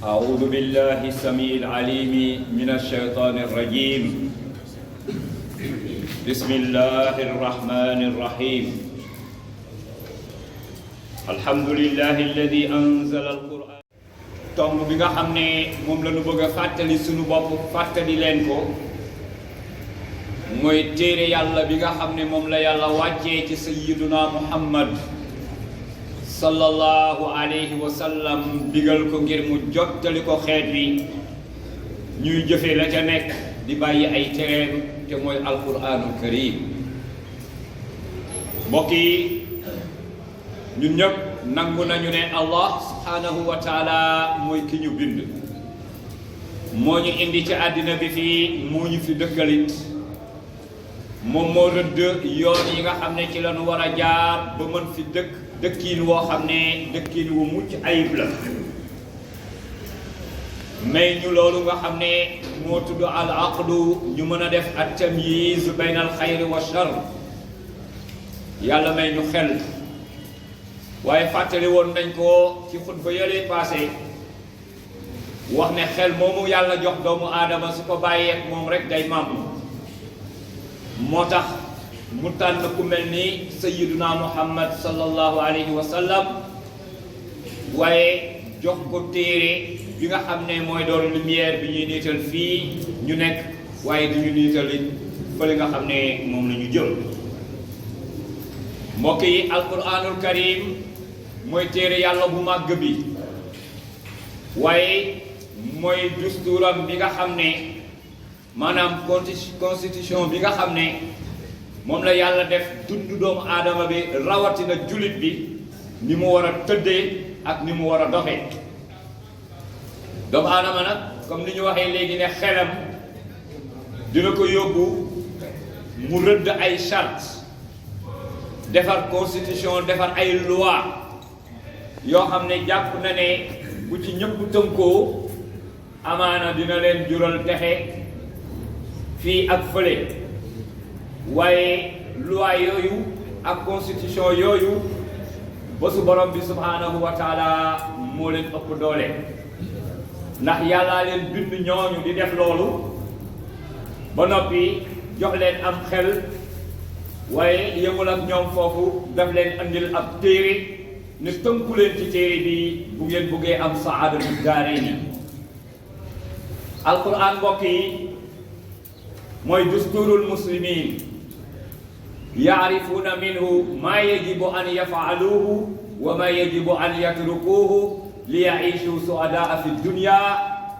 أعوذ بالله السميع العليم من الشيطان الرجيم بسم الله الرحمن الرحيم الحمد لله الذي أنزل القرآن tomb bi nga xam ne moom la ñu bëgg a fàttali sunu bopp fàttali leen ko mooy téere yàlla bi nga xam ne moom la yàlla wàccee ci sayyiduna Muhammad sallallahu alayhi wa sallam digal ko ngir mu jottali ko xeet wi ñuy jëfe la ca nekk di bàyyi ay tereem te mooy alquraanul karim mbokk yi ñun ñëpp nangu nañu ne Allah subhanahu wa taala mooy ki ñu bind moo ñu indi ci àddina bi fii moo ñu fi dëkkalit moom moo rëdd yoon yi nga xam ne ci lañu war a jaar ba mën fi dëkkiin woo xam ne dëkkiin wu mucc ayib la may ñu loolu nga xam ne moo tudd al aqlu ñu mën a def at tamyiz bayna al xayri wa shar yàlla may ñu xel waaye fàttali woon nañ ko ci xutba yële passé wax ne xel moomu yàlla jox doomu aadama su ko bàyyeek moom rek day màmm moo tax mu tànn ku mel ni sayyiduna Muhammad sallallahu alayhi wa sallam waaye jox ko téere bi nga xam ne mooy doon lumière bi ñuy niital fii ñu nekk waaye du ñu niital it fële nga xam ne moom la ñu jël mbokk yi alquranul karim mooy téere yàlla bu màgg bi waaye mooy dustuuram bi nga xam ne maanaam constitution bi nga xam ne moom la yàlla def dund doomu aadama bi rawatina jullit bi ni mu war a tëddee ak ni mu war a doxee doomu aadama nag comme ni ñu waxee léegi ne xelam dina ko yóbbu mu rëdd ay charte defar constitution defar ay loi yoo xam ne jàpp na ne bu ci ñëpp tënkoo amaana dina leen jural texe fii ak fële waaye loi yooyu ak constitution yooyu bésu borom bi subhanahu wa taala moo leen ëpp doole ndax yàllaa leen bind ñooñu di def loolu ba noppi jox leen am xel waaye yëmul ak ñoom foofu daf leen andil ab téere ne tënku leen ci téere bi bu ngeen buggee am saada du daaree ni alquran mbokk yi mooy dusturul muslimin yaarifuuna minhu maa yajibu an yafaaluuhu wa maa yajibu an yatrukuuhu li yaishu suadaa fi dunya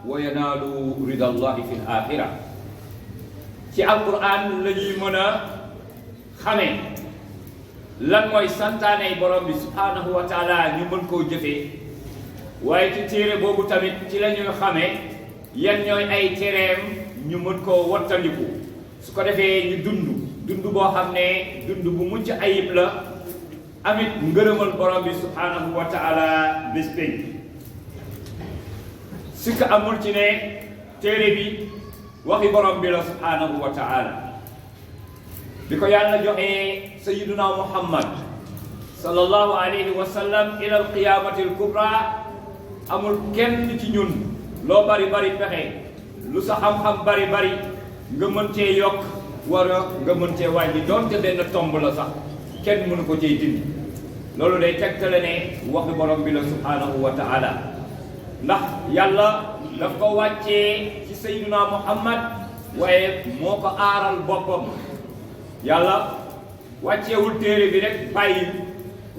wa yanaalu rida allahi fi l axira ci alquran la ñuy mën a xamee lan mooy santaaney borom bi subhanahu wa taala ñu mën koo jëfee waaye ci téere boobu tamit ci la ñuy xamee yan ñooy ay tereem ñu mën koo wattandiku su ko defee ñu dund boo xam ne dund bu mucc ayib la amit ngërëmal borom bi subhanahu wa taala bés pénc sikk amul ci ne téere bi waxi borom bi la subhanahu wa taala bi ko yàlla joxee sayyiduna Muhammad sallallahu alayhi wa sallam ila alqiyamati alkubra amul kenn ci ñun loo bari pexe lu sa xam-xam bari nga mën cee yokk wara nga mën cee wàññi doonte benn tomb la sax kenn mënu ko cee dindi loolu day tegtale ne waxi borom bi la subhanahu wa taala ndax yàlla daf ko wàccee ci sayyiduna Muhammad waaye moo ko aaral boppam yàlla wàcceewul téere bi rek bàyyi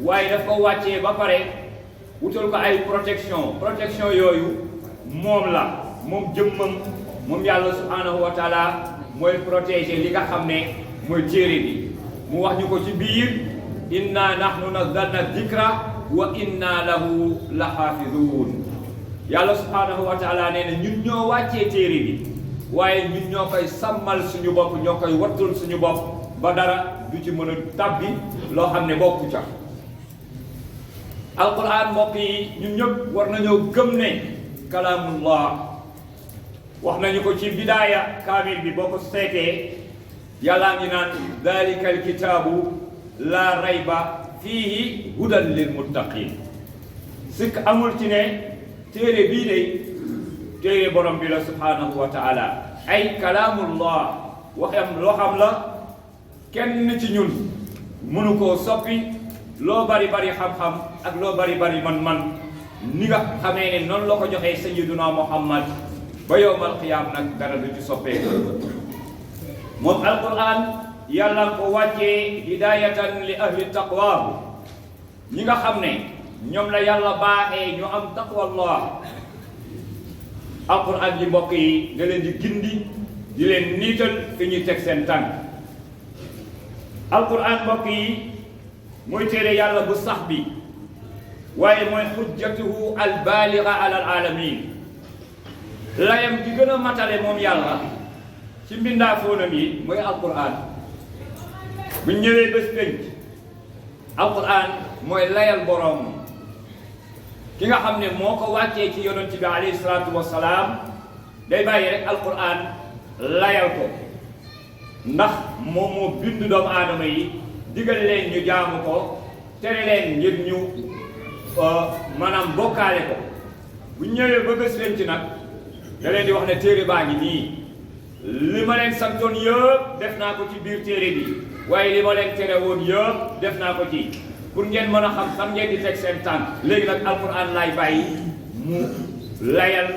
waaye daf ko wàccee ba pare wutal ko ay protection yooyu moom la moom jëmmam moom yàlla subhanahu wa taala mooy protéger li nga xam ne mooy téere bi mu wax ñu ko ci biir inna nahnu nazzalna dhikra wa inna lahu la xaafizuun yàlla subhanahu wa taala nee na ñun ñoo wàccee téere bi waaye ñun ñoo koy sàmmal suñu bopp ñoo koy wattul suñu bopp ba dara du ci mën a tàbbi loo xam ne bokku ca alquran mbokk yi ñun ñëpp war nañoo gëm ne kalaamullah wax nañu ko ci bidaaya kaamil bi boo ko seetee yàllaa ngi naan dalika alkitaabu laa rayba fiihi hudan lil muttaqin sikk amul ci ne téere bii de téere borom bi la subhanahu wa taala ay kalaamullah waxam loo xam la kenn ci ñun mënu koo soppi loo bari bari xam-xam ak loo bari bari man-man ni nga xamee ne noonu la ko joxee sayyiduna Muhammad ba yowmal qiyaam nag dara du ci soppeeku moom alquran yàlla ko wàccee hidayatan li ahli taqwa ñi nga xam ne ñoom la yàlla baaxee ñu am taqwallah alquran ji mbokk yi da leen di gindi di leen niital fi ñuy teg seen tànk alquran mbokk yi mooy téere yàlla bu sax bi waaye mooy xujjatuhu albaaliga ala alalamin layam di gën a matale moom yàlla ci mbindaafoonam yi mooy alquran bu ñëwee bés pénc alquran mooy layal boroom ki nga xam ne moo ko wàccee ci yonent bi alayhi salaatu wasalaam day bàyyi rek alquran layal ko ndax moom moo bind doomu aadama yi digal leen ñu jaamu ko tere leen ngir ñu maanaam bokkaale ko bu ñëwee ba bés leen ci nag da leen di wax ne téere baa ngi nii li ma leen santoon yëpp def naa ko ci biir téere bi waaye li ma leen tere woon yëpp def naa ko ci pour ngeen mën a xam fan ngeen di teg seen tànk léegi nag alquran laay bàyyi mu layal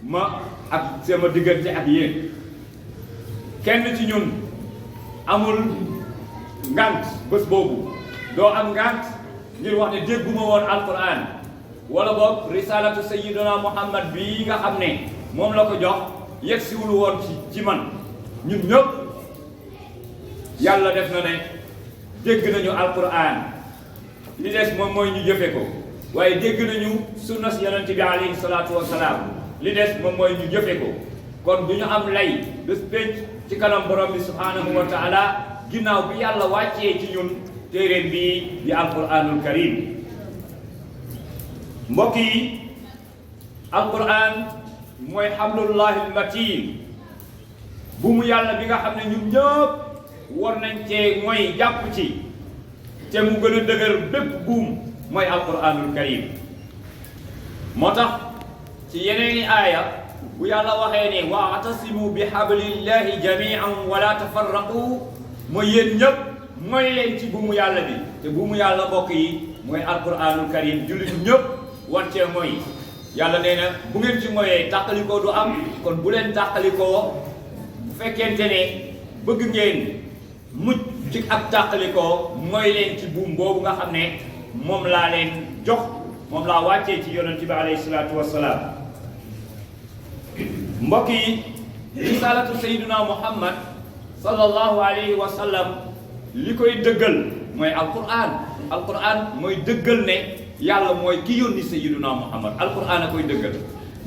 ma ak sama diggante ak yéen kenn ci ñun amul ngant bés boobu doo am ngant ngir wax ne dégguma woon alquran wala boog risalatu sayyidina Muhammad bii nga xam ne moom la ko jox yegg siwul woon ci man ñun ñëpp yàlla def na ne dégg nañu alquran li des moom mooy ñu jëfe ko waaye dégg nañu sunna si yonent bi alayhi salaatu wasalaam li des moom mooy ñu jëfe ko kon du ñu am lay bés pénc ci kanam borom bi subhanahu wa taala ginnaaw bi yàlla wàccee ci ñun téeréem bii di alquranul karim mbokk yi alquran mooy xablullahi almatin bu mu yàlla bi nga xam ne ñun ñëpp war nañ cee mooy jàpp ci te mu gën a dëgër bépp buum mooy alquranul karim moo tax ci yeneeni aaya bu yàlla waxee ne wa'tasimu bi hablillahi jami'an wala tafarraqu mooy yéen ñëpp mooy leen ci buumu yàlla bi te buumu yàlla mbokk yi mooy alquranul karim jullit ñëpp war cee mooy yàlla nee na bu ngeen ci mooyee tàqalikoo du am kon bu leen tàqalikoo bu fekkente ne bëgg ngeen mucc ci ak tàqalikoo mooy leen ci buum boobu nga xam ne moom laa leen jox moom laa wàccee ci yonent bi alayhi salaatu wassalaam mbokk yi risalatu sayyidina Muhammad sallallahu alayhi wa sallam li koy dëggal mooy alquran mooy dëggal ne yàlla mooy ki yónni sayyiduna Muhammad alquran a koy dëggal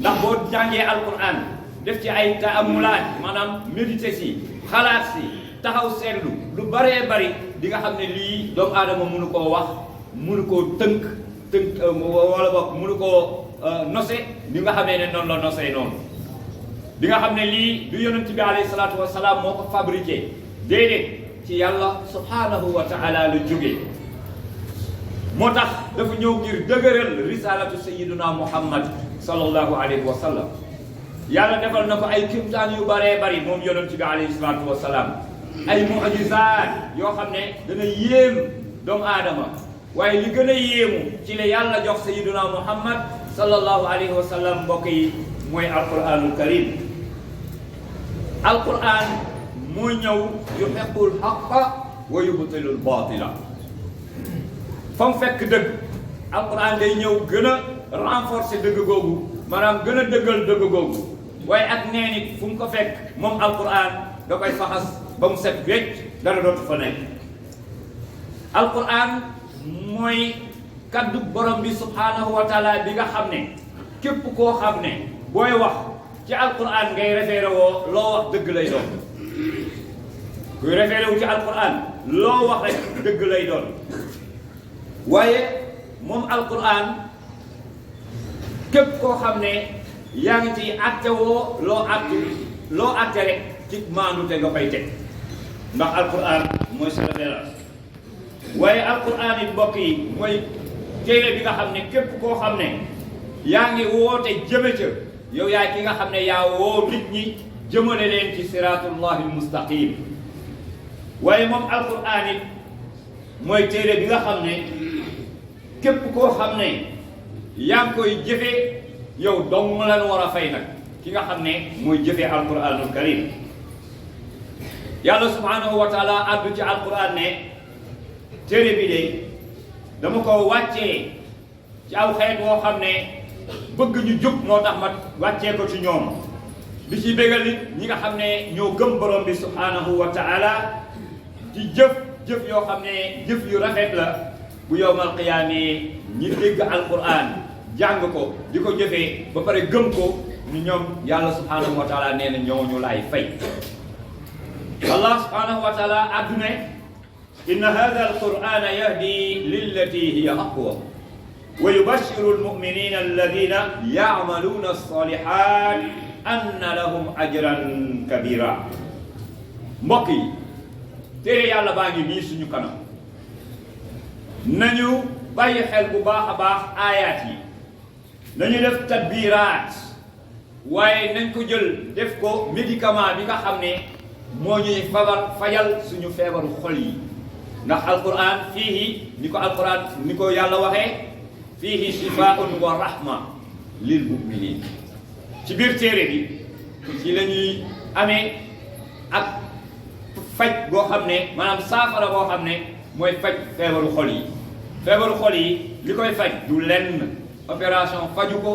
ndax boo jàngee alquran def ci ay taamulaat maanaam méditer si xalaat si taxaw seetlu lu baree bari di nga xam ne lii doomu aadama mënu koo wax mënu koo tënk wala boog mënu koo nose ni nga xamee ne noonu la nosee noonu di nga xam ne lii du yonent bi alayhi salaatu wasalaam moo ko fabriqué déedéet ci yàlla subhanahu wa taala la jógee moo tax dafa ñëw ngir dëgëral risalatu sayyiduna Muhammad sallallahu alayhi wa sallam yàlla defal na ko ay kimtaan yu baree bari moom yonent bi alayhi salaatu wasalaam ay mu'jizaat yoo xam ne dana yéem doomu aadama waaye li gën a yéemu ci la yàlla jox sayyiduna Muhammad sallallahu alayhi wa sallam mbokk yi mooy alquranul karim alquran mooy ñëw yuhiqqul haqqa wa yubtilul batila fa mu fekk dëgg alquran day ñëw gën a renforcer dëgg googu maanaam gën a dëggal dëgg googu waaye ak nee nit fu mu ko fekk moom alquran da koy faxas ba mu set wecc dara dootu fa nekk alquran mooy kaddu borom bi subhanahu wa taala bi nga xam ne képp koo xam ne booy wax ci alquran ngay référé woo loo wax dëgg lay doon kuy référé wu ci alquran loo wax rek dëgg lay doon waaye moom alquran képp koo xam ne yaa ngi ci àtte woo loo àtte rek ci maandu te nga koy teg ndax alquran mooy sa référence waaye alquran yi mbokk yi mooy téere bi nga xam ne képp koo xam ne yaa ngi woote jëme ca yow yaay ki nga xam ne yaa woo nit ñi jëmale leen ci siratullahi almustaqim waaye moom alquran it mooy téere bi nga xam ne képp koo xam ne yaa ngi koy jëfee yow dong mu leen war a fay nag ki nga xam ne mooy jëfee alquranul karim yàlla subhanahu wa taala addu ci alquran ne téere bi de dama ko wàccee ci aw xeet woo xam ne bëgg ñu jub moo tax ma wàccee ko ci ñoom di ci bégal nit ñi nga xam ne ñoo gëm borom bi subhanahu wa taala ci jëf yoo xam ne jëf yu rafet la bu yowmal qiyaamee ñi dégg alquran jàng ko di ko jëfee ba pare gëm ko ni ñoom yàlla subhanahu wa taala nee na ñooñu laay fay allah subhanahu wa taala addune inna hada alqur'ana yahdi lillati hiya aqwa wa yubashiru almu'minina alladina ya'maluna as-salihat anna lahum ajran kabira mbokk yi téere yàlla baa ngi nii suñu kanam nañu bàyyi xel bu baax a baax aayaat yi nañu def tadbiraat waaye nañ ko jël def ko médicament bi nga xam ne moo ñuy fajal suñu feebaru xol yi ndax alquran fiihi ni ko yàlla waxee fiihi shifaa'un wa rahma lil mu'minin ci biir téere bi ci la ñuy amee ak faj boo xam ne maanaam saafara boo xam ne mooy faj feebaru xol yi feebaru xol yi li koy faj du lenn opération faju ko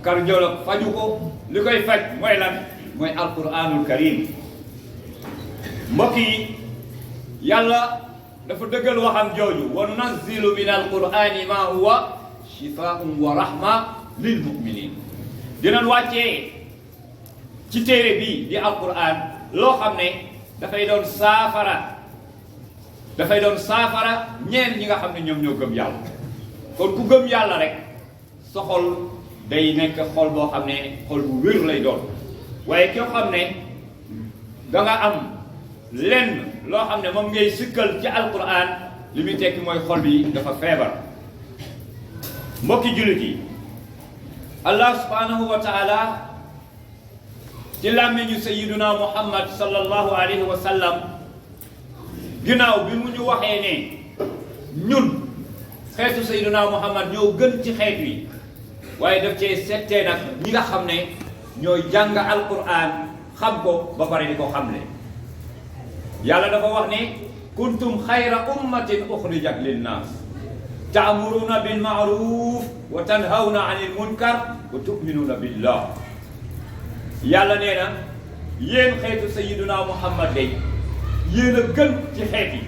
cardiologue faju ko li koy faj mooy lan mooy alquranul karim mbokk yi yàlla dafa dëggal waxam jooju wa nunazzilu min alqurani ma huwa shifaa'un wa rahma lil mu'minin dinañ wàccee ci téere bi di alquran loo xam ne dafay doon saafara ñeen ñi nga xam ne ñoom ñoo gëm yàlla kon ku gëm yàlla rek sa xol day nekk xol boo xam ne xol bu wér lay doon waaye koo xam ne da nga am lenn loo xam ne moom ngay sikkal ci alquran li muy tekki mooy xol bi dafa feebar mbokki jullit yi allah subhanahu wa taala ci làmmiñu sayyiduna muhammad sallallahu alayhi wa sallam ginnaaw bi mu ñu waxee ne ñun xeetu sayyiduna muhammad ñoo gën ci xeet wi waaye daf cee settee nag ñi nga xam ne ñooy jàng alquran xam ko ba pare di ko xamle yàlla dafa wax ne kuntum xayra ummatin uxrijat linnaas ta'muruna bil ma'ruf wa tanhawna 'anil munkar wa tu'minuna billah yàlla nee na yéen xeetu sayyiduna muhammad day yéen a gën ci xeet yi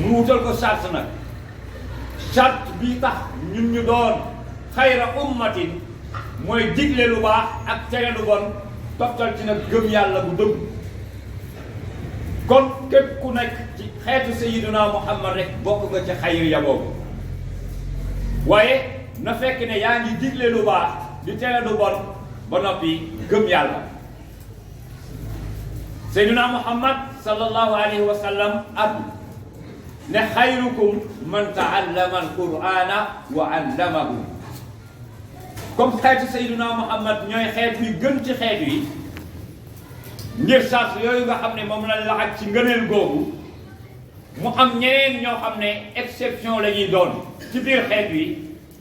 mu wutal ko charte nag charte bii tax ñun ñu doon xayra ummatin mooy digle lu baax ak tere lu bon toftal ci nag gëm yàlla bu dëgg kon képp ku nekk ci xeetu sayyiduna muhammad rek bokk nga ci xayri ya boobu waaye na fekk ne yaa ngi digle lu baax di tere lu bon ba noppi gëm yàlla sayyiduna muhammad sallallahu alayhi wa sallam addu ne xayrukum man ta'allama alqur'ana wa 'allamahu comme xeetu sayyiduna muhammad ñooy xeet wi gën ci xeet wi ngir sart yooyu nga xam ne moom la laaj ci ngëneel googu mu am ñeneen ñoo xam ne exception la ñuy doon ci biir xeet wi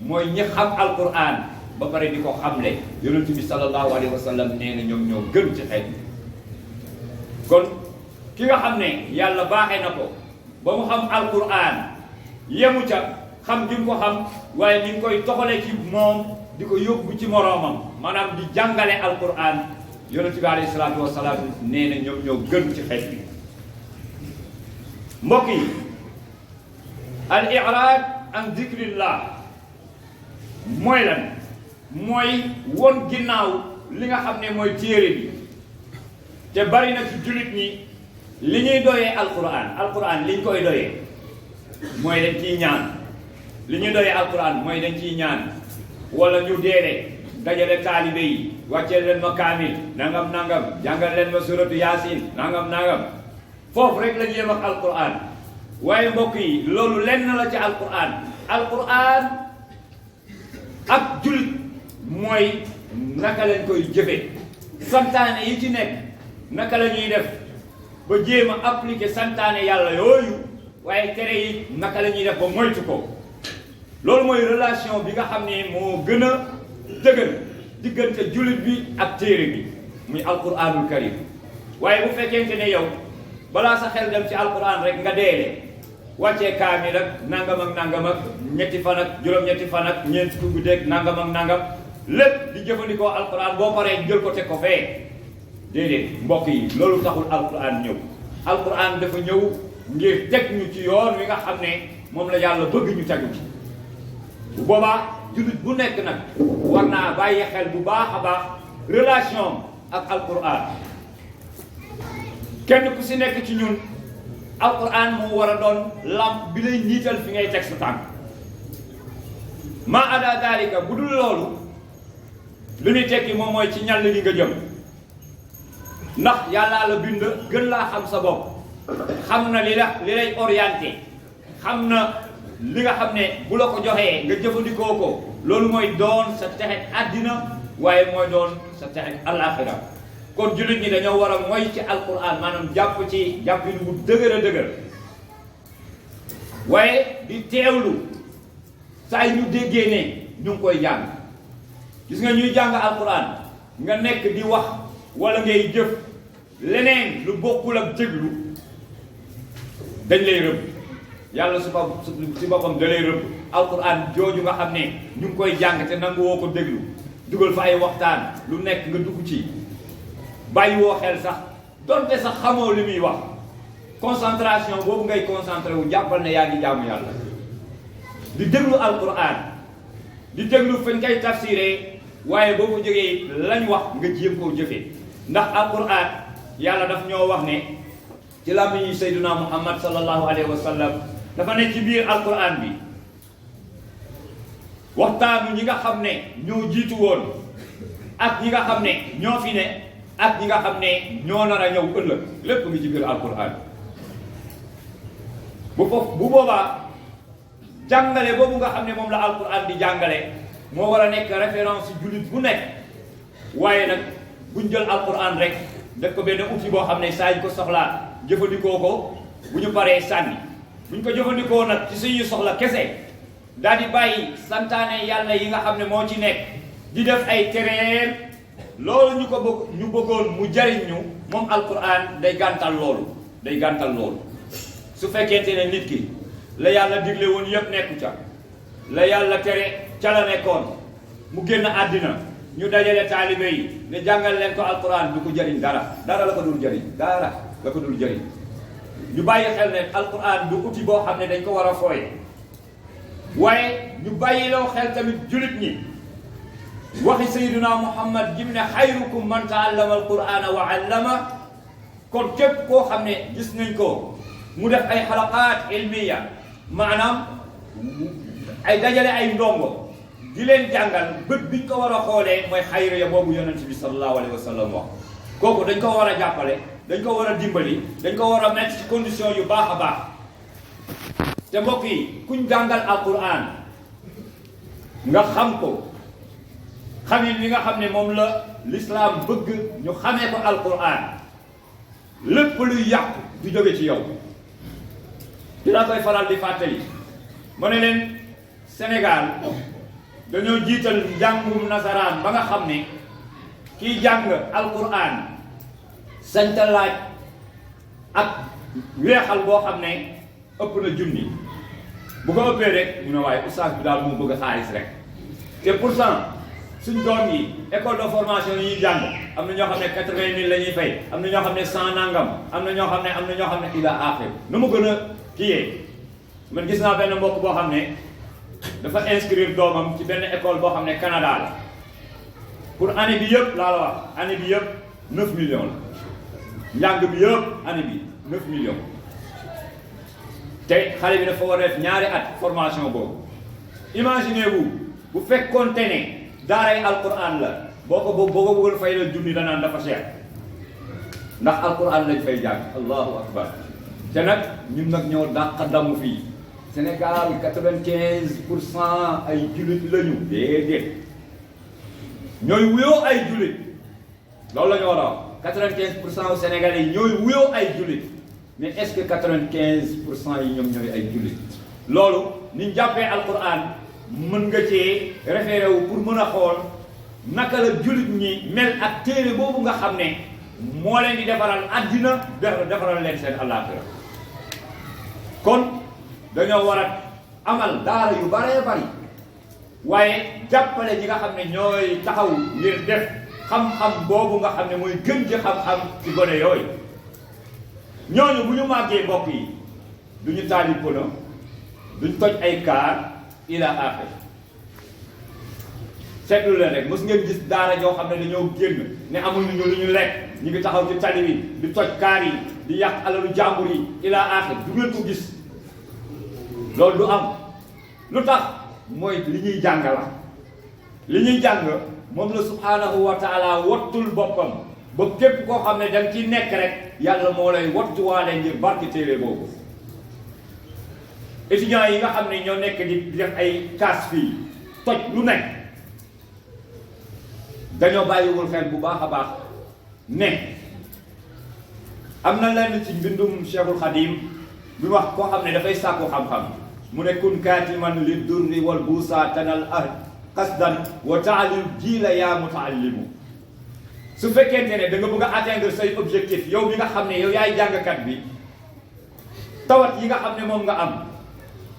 mooy ñi xam alquran ba pare di ko xamle yonent bi sallallahu alayhi wa sallam nee na ñoom ñoo gën ci xeet wi kon ki nga xam ne yàlla baaxee na ko ba mu xam alquran yemu ca xam gi mu ko xam waaye ni ngi koy toxale ci moom di ko yóbbu ci moroomam maanaam di jàngale alquran yonent bi alayhi salaatu wasalaam nee na ñoom ñoo gën ci xeet bi mbokk yi al i'raad an dikrillah mooy lan mooy won ginnaaw li nga xam ne mooy téere bi te bari na ci jullit ñi li ñuy doyee alquran li ñu koy doyee mooy dañ ciy ñaan li ñuy doyee alquran mooy dañ ciy ñaan wala ñu deere dajale taalibe yi wàccee leen ma kaamil nangam jàngal leen ma suratu yaasin nangam foofu rek la ñu yem ak alquran waaye mbokk yi loolu lenn la ci alquran ak jullit mooy naka lañ koy jëfe santaane yi ci nekk naka la ñuy def ba jéem a appliquer santaane yàlla yooyu waaye tere yi naka la ñuy def ba moytu ko loolu mooy relation bi nga xam ne moo gën a dëgër diggante jullit bi ak téere bi muy alquranul karim waaye bu fekkente ne yow balaa sa xel dem ci alquran rek nga deele wàccee kaamil ak nangam ak ñetti fan ak juróom-ñetti fan ak ñeent fukki guddeeg nangam ak nangam lépp di jëfandikoo alquran boo paree jël ko teg ko fee déedéet mbokk yi loolu taxul alquran ñëw alquran dafa ñëw ngir teg ñu ci yoon wi nga xam ne moom la yàlla bëgg ñu tegu ci bu boobaa jullit bu nekk nag war naa bàyyi xel bu baax a baax relation ak alquran kenn ku si nekk ci ñun alquran moo war a doon lamp bi lay niital fi ngay teg sa tànk ma ada dalika bu dul loolu li muy tekki moom mooy ci ñàll li nga jëm ndax yàllaa la bind gën laa xam sa bopp xam na li lay orienté xam na li nga xam ne bu la ko joxee nga jëfandikoo ko loolu mooy doon sa texe àddina waaye mooy doon sa texe alaxira kon jullit ñi dañoo war a moy ci alquran maanaam jàpp ci jàppin bu dëgër a dëgër waaye di teewlu saa yi ñu déggee ne ñu ngi koy jàng gis nga ñuy jàng alquran nga nekk di wax wala ngay jëf leneen lu bokkul ak déglu dañ lay rëbb yàlla si boppam da lay rëbb alquran jooju nga xam ne ñu ngi koy jàng te nangu woo ko déglu dugal fa ay waxtaan lu nekk nga dugg ci bàyyi woo xel sax donte sax xamoo li muy wax concentration boobu ngay concentré wu jàppal ne yaa ngi jaamu yàlla di déglu alquran di déglu fañ koy tafsiree waaye boo ko jógee lañ wax nga jéem koo jëfee ndax alquran yàlla daf ñoo wax ne ci làmmiñu sayyiduna muhammad sallallahu alayhi wa sallam dafa ne ci biir alquran bi waxtaanu ñi nga xam ne ñoo jiitu woon ak ñi nga xam ne ñoo fi ne ak ñi nga xam ne ñoo nar a ñëw ëllëg lépp ngi ci biir alquran bu boobaa jàngale boobu nga xam ne moom la alquran di jàngale moo war a nekk référence jullit bu nekk waaye nag buñ jël alquran rek def ko benn outil boo xam ne saa ñu ko soxlaa jëfandikoo ko bu ñu paree sànni buñ ko jëfandikoo nag ci suñuy soxla kese daal di bàyyi santaane yàlla yi nga xam ne moo ci nekk di def ay tereer loolu ñu bëggoon mu jariñ ñu moom alquran day gàntal loolu su fekkente ne nit ki la yàlla digle woon yëpp nekku ca la yàlla tere ca la nekkoon mu génn àddina ñu dajale taalibe yi ne jàngal leen ko alquran du ko jëriñ dara la ko dul jëriñ ñu bàyyi xel ne alquran du outil boo xam ne dañ ko war a fooye waaye ñu bàyyi loo xel tamit julit ñi waxi sayyiduna muhammad jim ne xayrukum man taallama alqurana wa allama kon képp koo xam ne gis nañ ko mu def ay xalaqaat ilmiya maanaam ay dajale ay ndongo di leen jàngal bët biñ ko war a xoolee mooy xayru ya boobu yonent bi sallallahu alayhi wa sallam wax kooku dañ ko war a jàppale dañ ko war a dimbali dañ ko war a mettre ci condition yu baax a baax te mbokk yi kuñ jàngal alquran nga xam ko xamin li nga xam ne moom la l'islam bëgg ñu xamee ko alquran lépp luy yàqu du jóge ci yow dinaa koy faral di fàttali ma ne leen Sénégal dañoo jiital njàngum nasaraan ba nga xam ne kiy jàng alquran sañta laaj ak weexal boo xam ne ëpp na junni bu ko ëppee rek ñu ne waaye oustaz bi daal moo bëgg xaalis rek te pourtant suñ doom yi école de formation yi ñuy jàng am na ñoo xam ne 80 000 la ñuy fay am na ñoo xam ne 100 nangam am na ñoo xam ne ila axir nu mu gën a kiyee man gis naa benn mbokk boo xam ne dafa inscrire doomam ci benn école boo xam ne Canada la pour année bi yëpp laa la wax année bi yëpp 9 millions la njàng bi yëpp année bi 9 millions te xale bi dafa war a def ñaari at formation boobu imaginez-vous bu fekkoonte ne daaray alquran la boo ko bëggoon fay la junni danaan dafa cher ndax alquran lañ fay jàng allahu akbar te nag ñun nag ñoo dàq damu fii Sénégal 95% ay jullit lañu déedéet ñooy wuyoo ay jullit loolu la ñu war a wax 95% au Sénégalais yi ñooy wuyoo ay jullit mais est-ce que 95% yi ñoom ñooy ay jullit loolu ni ñu jàppee alquran mën nga cee référé wu pour mën a xool naka la jullit ñi mel ak téere boobu nga xam ne moo leen di defaral àddina defaral leen seen àllaaxira kon dañoo war a amal daara yu baree bari waaye jàppale ñi nga xam ne ñooy taxaw ngir def xam-xam boobu nga xam ne mooy gën ci xam-xam ci gone yooyu ñooñu bu ñu màggee mbokk yi duñu taali pono duñ toj ay kaar ila axir seetlu leen rek mos ngeen gis daara joo xam ne dañoo génn ne amuñu ñu lu ñu lekk ñu ngi taxaw ci tali bi di toj kaar yi di yàq alalu jàmbur yi ila axir du ngeen ko gis loolu du am lu tax mooy li ñuy jàng la li ñuy jàng moom la subhanahu wa taala wattul boppam ba képp koo xam ne danga ciy nekk rek yàlla moo lay wattuwaale ngir barki téere boobu étudiants yi nga xam ne ñoo nekk di def ay kaas fii toj lu nekk dañoo bàyyiwul xel bu baax a baax ne am na lenn ci mbindum Cheikhul Khadim bi wax koo xam ne dafay sàkku xam-xam mu ne kun kaatiman li durri wal buusa tanal qasdan wa taalim jiila yaa mutaallimu su fekkente ne da nga bëgg a atteindre say objectif yow bi nga xam ne yow yaay jàngkat bi tawat yi nga xam ne moom nga am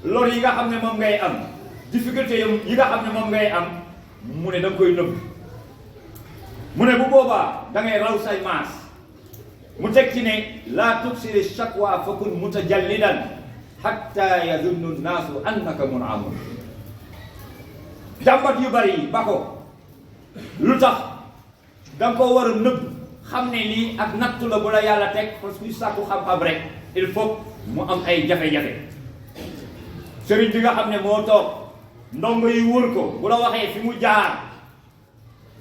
lor yi nga xam ne moom ngay am difficulté yi nga xam ne moom ngay am mu ne da nga koy nëbb mu ne bu boobaa da ngay raw say maas mu teg ci ne laa tubsiri shakwa fa kun mutajallidan hatta yadunnu nnaasu annaka munamun jàmbat yu bari yi ba ko lu tax da nga koo war a nëbb xam ne lii ak nattu la bu la yàlla teg parce que sàkku xam-xam rek il faut mu am ay jafe-jafe sëriñ bi nga xam ne moo toog ndongo yi wër ko bu la waxee fi mu jaar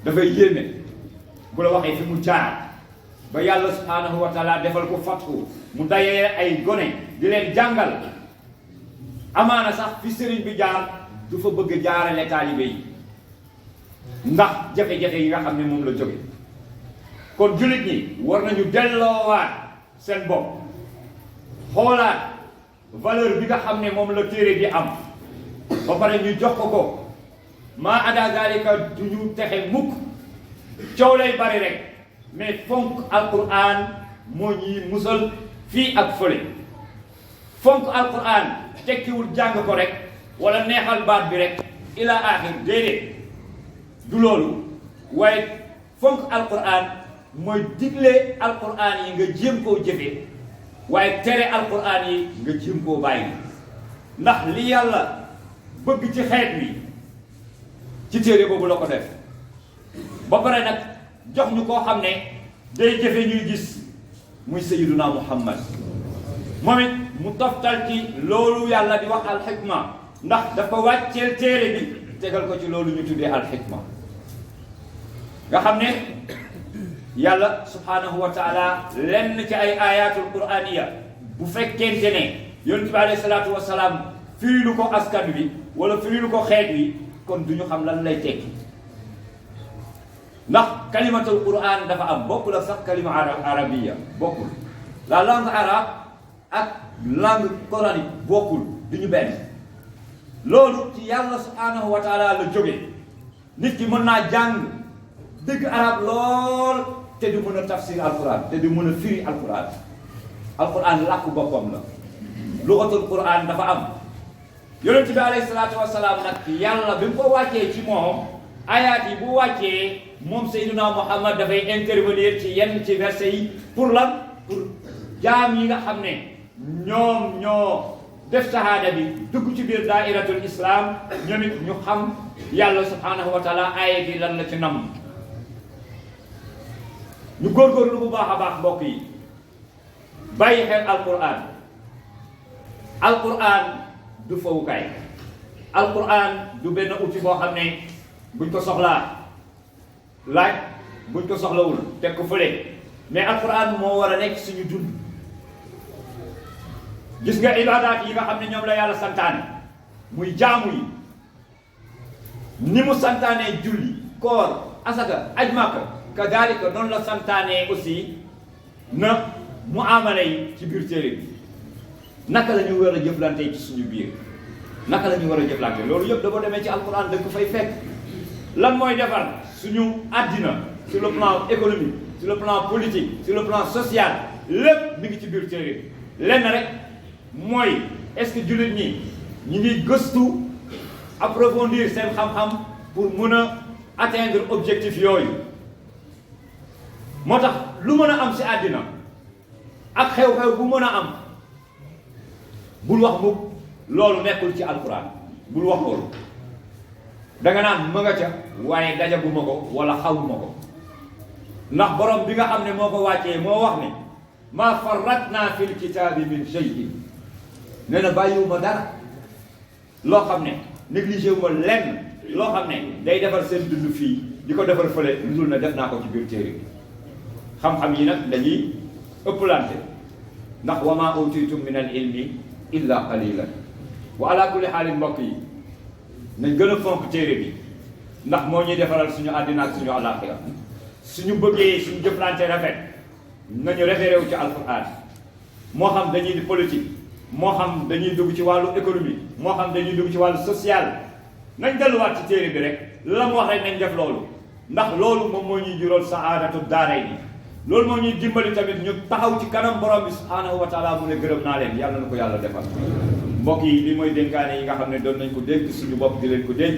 dafay yéeme bu la waxee fi mu jaar ba yàlla subhanahu wa taala defal ko fatku mu dayee ay gone di leen jàngal amaana sax fi sëriñ bi jaar du fa bëgg jaarale taalibe yi ndax jafe-jafe yi nga xam ne moom la jóge kon jullit ñi war nañu delloowaat seen bopp xoolaat valeur bi nga xam ne moom la téere bi am ba pare ñu jox ko maa ada zalika du ñu texe mukk coow lay bari rek mais fonk alquran moo ñuy musal fii ak fële fonk alquran tekkiwul jàng ko rek wala neexal baat bi rek ila axir déedéet du loolu waaye fonk alquran mooy digle alquran yi nga jéem koo jëfe waaye tere alquran yi nga jéem koo bàyyi ndax li yàlla bëgg ci xeet wi ci téere boobu la ko def ba pare nag jox ñu koo xam ne day jëfe ñuy gis muy sayyiduna muhammad moom it mu toftal ci loolu yàlla di wax alxikma ndax dafa wàcceel téere bi tegal ko ci loolu ñu tuddee alxikma nga xam ne yàlla subhanahu wa taala lenn ci ay ayatul quraniya bu fekkente ne yonent bi alayhi salaatu wasalaam firilu ko askan wi wala firilu ko xeet wi kon du ñu xam lan lay tekki ndax kalimatul quran dafa am bokkul ak sax kalima arabiya bokkul la langue arabe ak langue coranique bokkul du ñu benn loolu ci yàlla subhanahu wa taala la jóge nit ki mën naa jàng dëgg arab lool te du mën a tafsir alquran te du mën a firi alquran alquran làkk boppam la lugatul quran dafa am yonent bi alayhi salaatu wasalaam nag yàlla bi mu ko wàccee ci moom ayaat yi bu wàccee moom Seydina Muhammad dafay intervenir ci yenn ci versets yi pour lan pour jaam yi nga xam ne ñoom ñoo def shahada bi dugg ci biir daairatul islam ñoom it ñu xam yàlla subhanahu wa taala aaya bi lan la ci nam ñu góorgóorlu bu baax a baax mbokk yi bàyyi xel alquran alquran du fowukaay alquran du benn outil boo xam ne buñ ko soxlaa laaj buñ ko soxlawul teg ko fële mais alquran moo war a nekk suñu dund gis nga ibadaat yi nga xam ne ñoom la yàlla santaane muy jaamu yi ni mu santaanee julli koor asaka aj Makka kadalika noonu la santaane aussi na muamala yi ci biir téere bi naka la ñu war a jëflante ci suñu biir naka la ñu war a jëflante loolu yëpp dafa demee ci alquran da ko fay fekk lan mooy defar suñu àddina sur le plan économique sur le plan politique sur le plan social lépp mi ngi ci biir téere bi lenn rek mooy est-ce que jullit ñi ñu ngi gëstu approfondir seen xam-xam pour mën a atteindre objectif yooyu moo tax lu mën a am si àddina ak xew-xew bu mën a am bul wax mukk loolu nekkul ci alquran bul wax loolu danga naan ma nga ca waaye dajaguma ko wala xawuma ko ndax borom bi nga xam ne moo ko wàccee moo wax ne maa farratna fil kitaabi min shay'in nee na bàyyiwuma dara loo xam ne négligé wu ma lenn loo xam ne day defar seen dund fii di ko defar fële lu dul na def naa ko ci biir téere bi xam-xam yi nag dañuy ëpplante ndax wa maa utiitum min al ilmi illa qalilan wa ala kulli xaalin mbokk yi nañ gën a fonk téere bi ndax moo ñuy defaral suñu àddina ak suñu àllaaxira suñu bëggee suñu jëflante rafet nañu référé wu ci alquran moo xam dañuy di politique moo xam dañuy dugg ci wàllu économie moo xam dañuy dugg ci wàllu social nañ delluwaat ci téere bi rek la mu wax rek nañ def loolu ndax loolu moom moo ñuy jural saadatu daaray ni loolu moo ñuy dimbali tamit ñu taxaw ci kanam borom bi subhanahu wa taala mu ne gërëm naa leen yàlla na ko yàlla defal mbokk yi li mooy dénkaane yi nga xam ne doon nañ ko dénk suñu bopp di leen ko dénk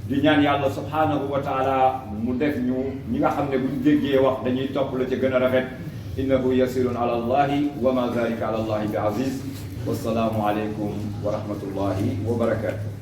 di ñaan yàlla subhanahu wa taala mu def ñu ñi nga xam ne buñ déggee wax dañuy topp la ca gën a rafet innahu yasirun ala allahi wa ma zalika ala allahi bi aziz wassalaamu aleykum wa rahmatullahi wa barakatuh